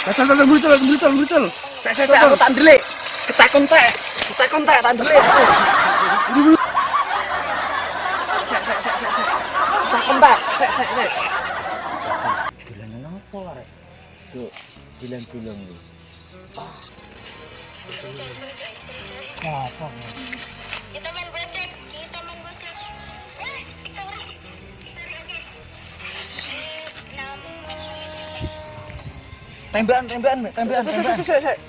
Muncul. Saya aku tak ndelik. Ketakon tak tak ndelik aku. Ketakon tak, sek. Dolanan apa arek? Yuk, dilan-dilan iki. Apa? Kita main bocet. Tembakan. Sek.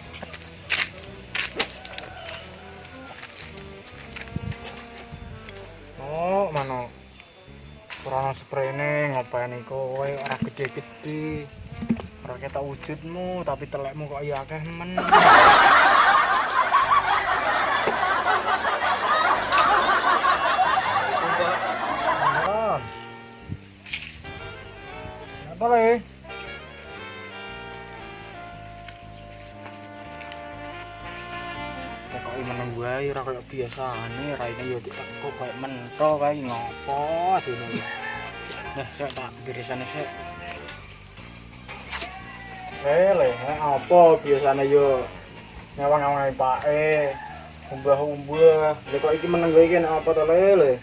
Oh, mano. Kurang sprene ngapain kowe ora gede-gede. Ora ketok wujudmu, tapi telekmu kok ya akeh men. Apa le? Pokoke meneng wae ora kaya biasane, raine yo kok kaya mentok kae ngopo dene. Nah, sik tak dirisane sik. Le, apa biasane yo ngawang-ngawangi pake, umbah-umbah. Lha kok iki meneng wae iki nek apa to le?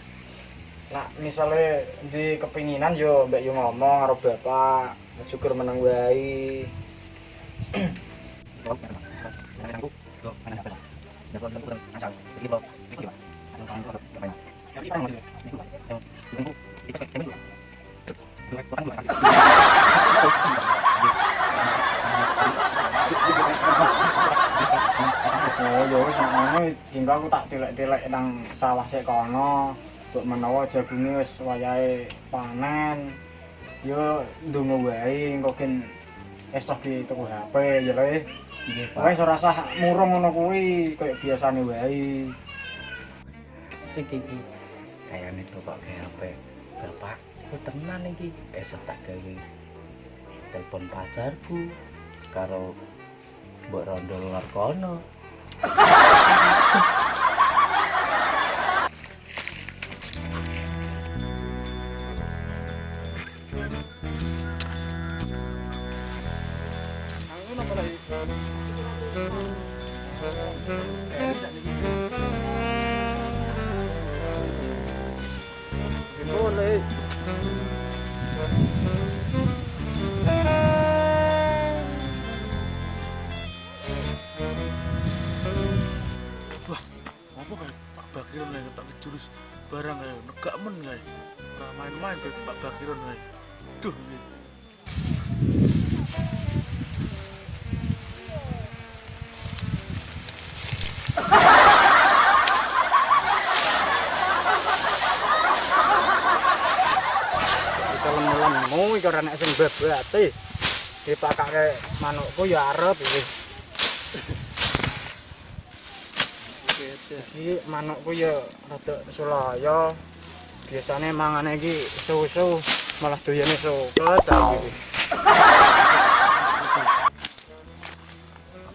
Nak misale di kepinginan yo mbak yo ngomong karo bapak, syukur meneng wae. Oh, ya wis ngono, hingga aku tak tilek-tilek nang sawah sik kono. Mbok menawa jagunge wis wayahe panen. Yo ndonga wae engko ken esuk ki tuku HP ya le. Nggih, Pak. Wis ora usah murung ngono kuwi, kaya biasane wae. Sik iki kayane kok HP bapakku tenan iki esuk tak gawe telepon pacarku karo mbok rondo luar kono. Boleh. Wah, apa kayak Pak Bakiron kayak tak jurus barang kayak negak men kayak ora main-main kayak Pak Bakiron kayak. Duh ini. Lem-lemmu iki ora nek sing babate. Dipakake manukku ya arep iki. Iki manukku ya rada sulaya. Biasane mangane iki susu, malah doyane soket ta iki.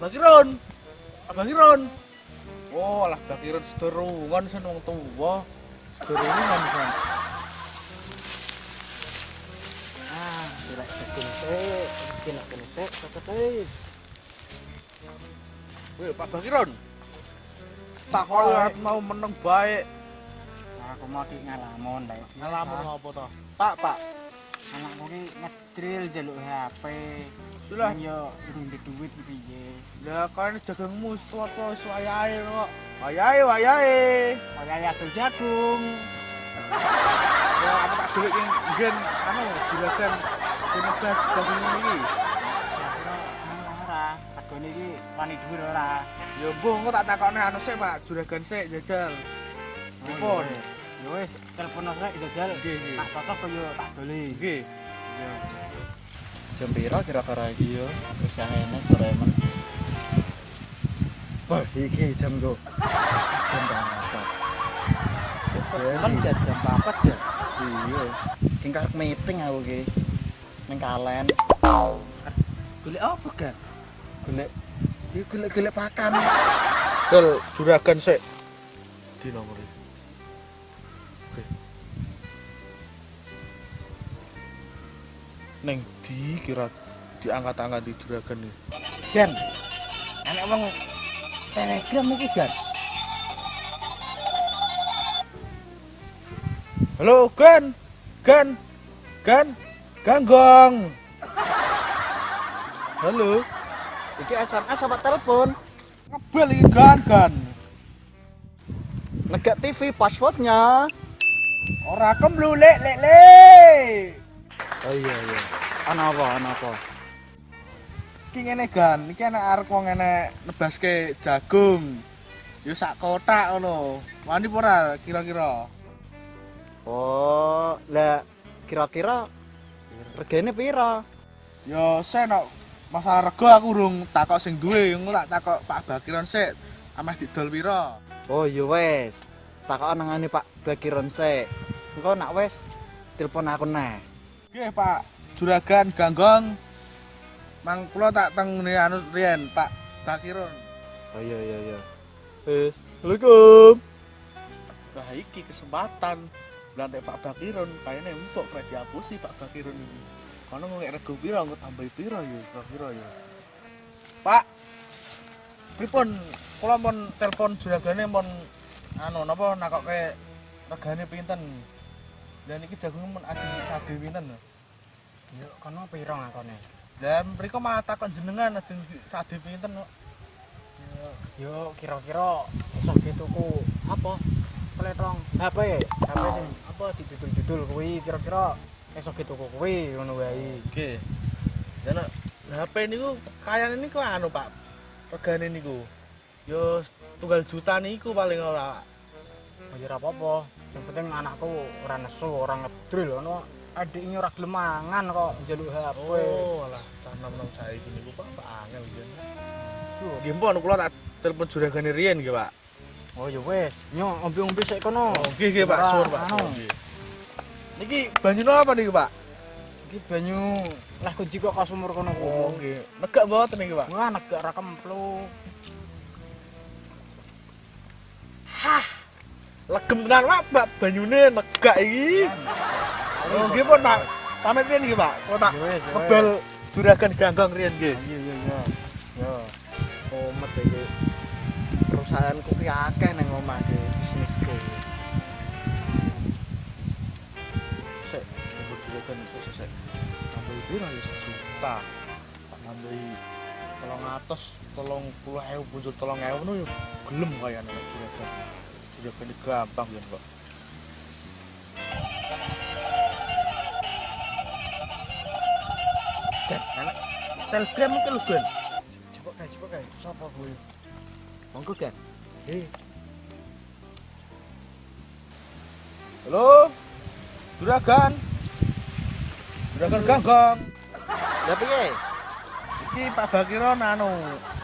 Bakiron. Bakiron. Oh, alah Bakiron sederungan sen wong tuwa. Sederungan sen. Dilek sekin sik, kena sik, tetep. Weh, Pak Bakiron. Tak koyo mau meneng bae. Aku mau ki ngalamun bae. Ngalamun apa to? Pak. Anakku ki ngedril njaluk HP. Sulah Yo urung duit ki piye. lah kan jagungmu tua-tua wis wayahe kok. Wayahe. Kaya adol jagung. Ya aku tak golek ning nggen anu juragan jenebas jagung iki. Ora, regane iki wani dhuwur ora. Ya mbuh engko tak takokne anu sik Pak, juragan sik jajal. Pripun? Ya wis, telepon rek jajal. Nggih. Tak cocok kaya tak doli. Nggih. Ya. Jam pira kira-kira iki yo? Wis enes sore men. Wah, iki jam go. Jam berapa? Kan jam 4 ya. Iya. Ki karep meeting aku ki. Ning kalen. Golek apa, Gan? Golek iki golek pakan. Dol juragan sik. Di nomor iki. Oke. Neng di kira diangkat-angkat di juragan nih. Gan. Enek wong Telegram iki, Gas. Halo, Gan. Ganggong. Halo. Iki SMS apa telepon? Ngebel iki Gan. Negak TV passwordnya. Ora kemlulek lek. Oh iya. Ana apa? Iki ngene Gan, iki anak arek wong enek nebaske jagung. Ya sak kotak ngono. Wani apa ora kira-kira? Oh, lah kira-kira regane pira? Ya sen nek masalah rego aku urung takok sing duwe, ngono tak takok Pak Bakiron sik. Ameh didol pira? Oh iya wes. Takok nangane Pak Bakiron sik. Engko nak wes telepon aku neh. Nggih Pak Juragan Ganggong. Mang kula tak tengene anu riyen Pak Bakiron. Oh iya. Wes. Assalamualaikum. Nah iki kesempatan lantai Pak Bakiron kayaknya empuk kayak dihapusi Pak Bakiron ini. Karena ngomong rego pira engko tambahi pira ya kira-kira ya. Pak. Pripun kula mon telepon juragane mon anu napa nakoke regane pinten. Dan iki jagung mon adi pinten lho. Yo kono pira ngakone? Lah mriko malah takon jenengan ajeng sade pinten kok. Yo kira-kira iso dituku apa? Pletong HP sing apa didudul-dudul kuwi kira-kira iso dituku kuwi ngono wae. Oke. Ya nek HP niku kayane niku anu Pak. Regane niku. Yo tunggal juta niku paling ora. Ya ora apa-apa. Yang penting anakku ora nesu, ora ngedril ngono. Adiknya ora gelem mangan kok njaluk HP. Oh, alah, tanam-tanam saiki niku Pak angel iki. Nggih mpun kula tak telepon juragane riyen nggih Pak. Oh ya wis, nyo ombe-ombe sik kono. Oh, nggih Pak, suwun Pak. Nggih. Niki banyune apa niki Pak? Iki banyu lah kunci kok ka sumur kono ku. Oh, nggih. Negak mboten niki Pak. Wah, negak ra kemplung. Hah. Legem tenan Pak, banyune negak iki. Oh, nggih pun Pak. Pamit riyen nggih Pak. Kok tak kebel juragan Ganggong riyen nggih. Iya. Yo. Komet iki. Perusahaanku ki akeh nang omah iki bisnisku. Sik, kebel juragan itu sik. Tambahi pira ya sejuta. Tak tambahi 330.000 muncul 3.000 ngono yo gelem kayane nek juragan. Juragan iki gampang yen kok. Dan anak Telegram iki lho, Gan. Cepet kae. Sopo kuwi? Monggo, Gan. Halo. Juragan. Juragan Ganggong. Lah piye? Iki Pak Bakiron anu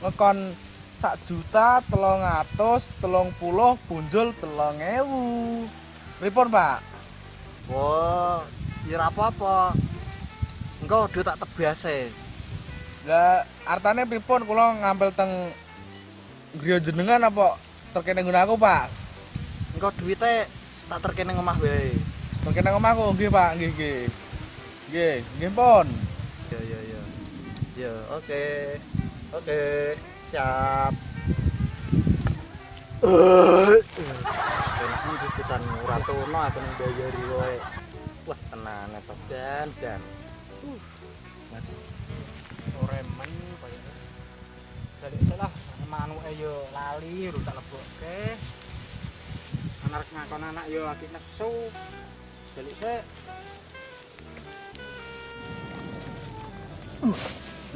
ngekon 1.330.000 punjul 3.000. Pripun Pak? Wah, ya ora apa-apa. Engko duit tak tebase. Lah artane pripun kula ngambil teng griya jenengan apa terkene nggon aku Pak? Engko duite tak terkene ngomah wae. Terkene omahku nggih Pak, nggih. Nggih pun. Ya. Ya, oke. Siap. Ben iki dicetan ora tono aku ning bayari wae. Wes tenane to, Dan. Oremen kaya. Jadi salah manuke yo lali urung tak lebokke. Anak ngakon anak yo akeh nesu. Jadi sik.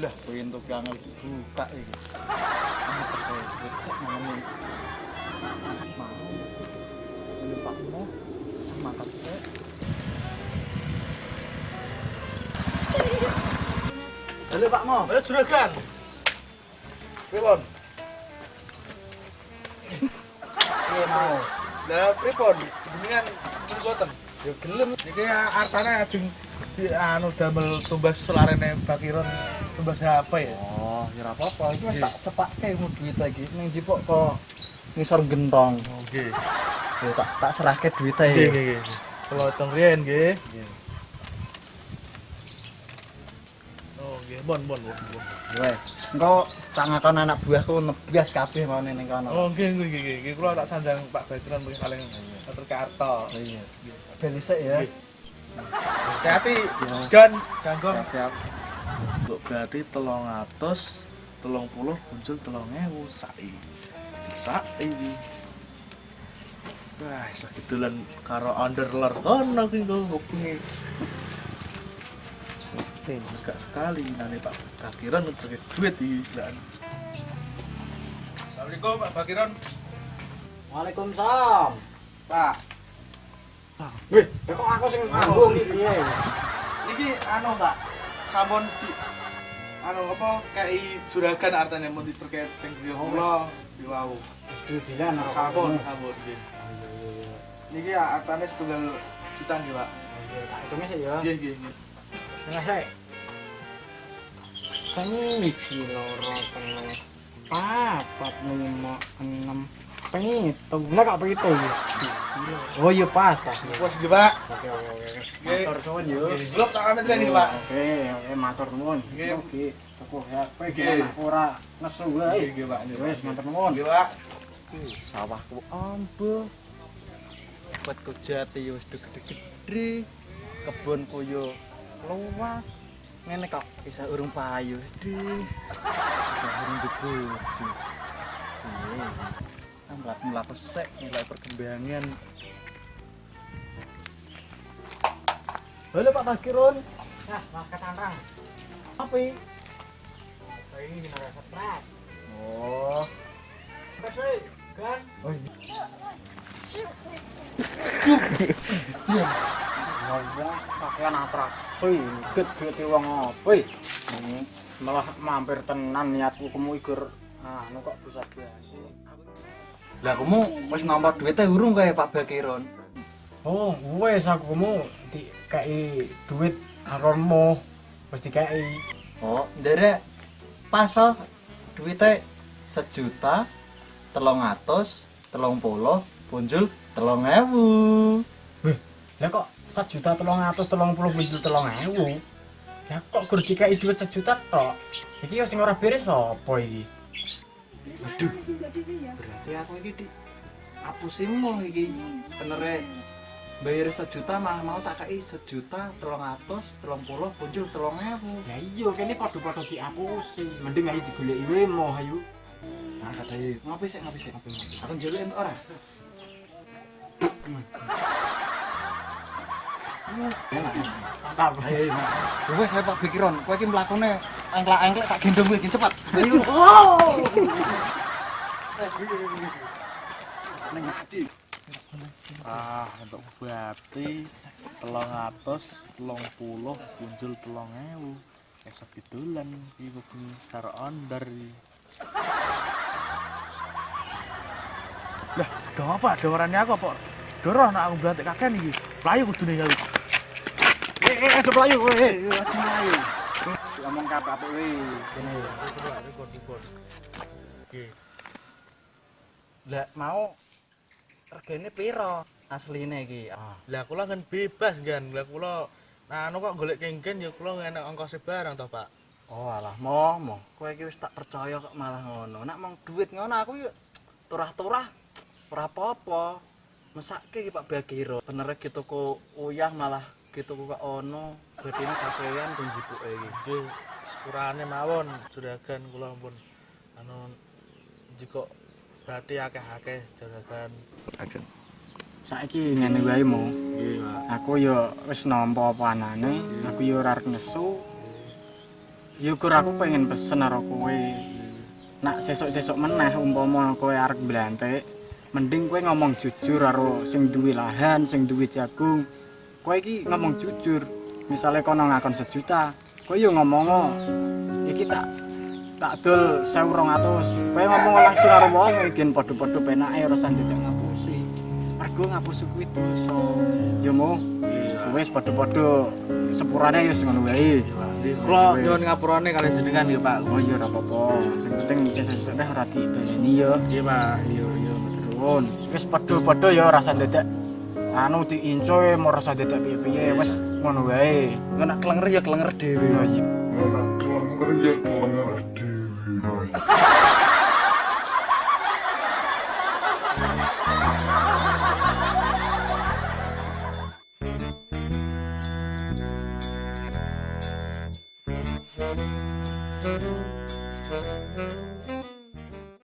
Lah, pintu kangen buka iki. Cek namanya. Mau. Ini Pakmu. Makan cek. Halo Pak Mo. Halo juragan. Pripun? Piye mau? Lah pripun? Jenengan mboten. Ya gelem. Niki artane ajeng di anu damel tumbas selarene Bakiron tumbas HP ya. Oh, ya ora apa-apa. Iki wis tak cepake mu duit iki. Ning jipuk kok ngisor gentong. Nggih. Ya tak serahke duite. Nggih. Kula teng riyen nggih. Oh nggih Bon. Wes, engko tak ngakon anak buahku nebas kabeh mau ning kono. Oh, nggih. Kula tak sanjang Pak Bagiran mungkin paling atur ke Arto. Iya. Ben isik ya. Hati-hati. Gan, ganggu. Siap. Kok berarti 330 muncul 3000 saiki. Wah, iso gitulan karo underler kono ki ngopi. Enggak sekali nane Pak Bagiran untuk duit iki kan. Assalamualaikum Pak Bagiran. Waalaikumsalam. Pak, Wih, kok aku sing nganggo iki piye? iki anu Pak, sampun di apa kayak juragan artinya mau terkait teng griya kula diwau. Didilan karo Sampun kamu. nggih. Niki artane setunggal juta nggih Pak. Tak hitungnya sih ya. Nggih. Tengah sik. Siji loro telu papat lima enam pitung. Lah kok pitung ya? Oh iya pas. Wes nggih Pak. Oke. Nggih. Matur suwun yo. Blok tak pamit niki Pak. Oke, matur nuwun. Nggih. Oke, tepuh ya. Kowe Nggih. gimana ora nesu wae. Nggih Pak. Wis matur nuwun. Nggih Pak. Sawahku ambuh. Wetku jati yo wis gede-gede. Kebunku yo luas. Ngene kok bisa urung payu. Bisa urung dibojo. Iya. Mlaku sek mulai perkembangan. Halo Pak Bagiron. Nah, Mas Katantang. Apa iki? Ini kena stres. Oh, Kasih, kan? Oh iya. Ngomong pakaian atraksi, get-geti wong apa iki? Malah mampir tenan niatku kemu igur anu kok bisa basi. lah kamu wis nampa duitnya urung kaya Pak Bagiron? Oh, wes aku kemu dikai duit aronmu. Wis dikai. Oh, nderek pas oh duitnya 1.330.000 punjul 3.000. Lah kok 1.330.000. Lah kok gur dikai duit 1 juta tok. Iki yo sing ora beres sapa iki? Aduh. Berarti aku iki di apusimu iki. Benere bayar 1 juta malah mau tak kei 1.330.000 punjul 3.000. Ya iya kene padha-padha diapusi. Mending ae digoleki wae mo ayo. Nah, katanya ngopi sik. Aku njaluk entuk ora? Mantap. Ayo, wes saya Pak Bagiron, kowe iki mlakune engklak-engklek tak gendong kowe iki cepet. Ayo. Neng ngaji. Untuk berarti 330 punjul 3.000. Esok gitulan iku karo onder. Lah, dong apa? Dorannya aku apa? Dorong nak aku berantek kakek iki. Playu kudune kali. Aja playu kowe. Aja mlayu. Ngomong kabeh kowe. Kene. Record. Oke. Lah mau regane piro asline iki? Lah kula kan bebas kan. Lah kula nah anu kok golek kengken ya kula enak ongkose barang toh, Pak. Oh alah, mo. Kowe iki wis tak percaya kok malah ngono. Nek mong duit ngono aku yo turah-turah ora apa-apa. Mesake iki Pak Bagiron. Bener gitu kok uyah malah gitu kok ono. Bedine kakean pun jibuke iki. Nggih, sepurane mawon juragan kula ampun anu jika berarti akeh-akeh juragan. Ageng. Saiki ngene wae mo. Nggih, Pak. Aku yo wis nampa apa anane, aku yo ora nesu. Yo kur aku pengen pesen karo kowe. Nak sesuk-sesuk meneh umpama kowe arep blantik, mending kowe ngomong jujur karo sing duwe lahan, sing duwe jagung. Kowe iki ngomong jujur. Misale kono ngakon 1 juta, kowe yo ngomong iki tak dol 1.200. Kowe ngomong langsung karo wong iki padha-padha penake ora usah ndedak ngapusi. Mergo ngapusi kuwi dosa. Yo mo. Wis padha-padha sepurane wis ngono wae. Kula nyuwun ngapurane kalian jenengan nggih, Pak. Oh iya ora apa-apa. Sing penting sesuk nek ora dibaleni yo. Nggih, Pak. Yo nuwun. Wis padha-padha yo rasa dadak anu diinco mau rasa dadak piye-piye wis ngono wae. Engko nak klenger ya klenger dhewe. Oh iya. anak kelengar ya kelengar dewi. Thank you.